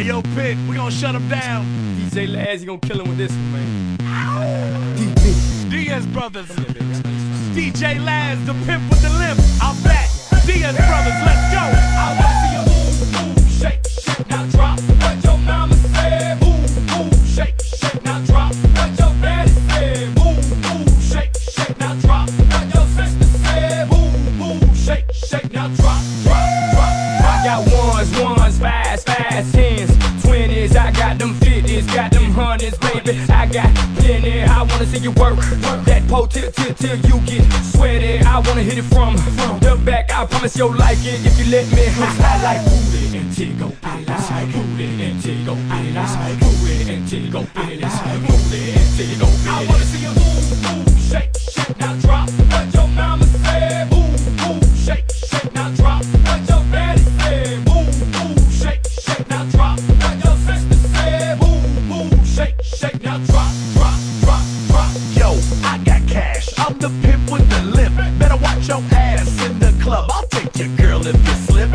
Hey, yo, Pit, we gonna shut him down. DJ Laz, you gonna kill him with this one, man. Diaz Brothers. DJ Laz, the pimp with the limp. I'm back. Diaz Brothers, let's go. I wanna see you move, move, shake, shake, now drop. What your mama said, move, move, shake, shake, now drop. What your daddy said, move, move, shake, shake, now drop. What your sister said, move, move, shake, shake, now drop, drop, drop. I got ones, fives, tens, 20s. I got them 50s, got them hundreds, baby. I got plenty. I wanna see you work that pole till you get sweaty. I wanna hit it from the back. I promise you'll like it if you let me. I like booty and tigo pillies. Booty and tigo pillies. Booty and tigo pillies. Booty and tigo pillies. I wanna see you move, move, shake, shake, now drop. What your mama said, move, move, shake, shake, now drop. What your daddy said, move, move, shake, shake, now drop. What your sister said, move, move, shake, shake, now drop, drop, drop, drop. Yo, I got cash. I'm the pimp with the limp. Better watch your ass in the club. I'll take your girl if you slip.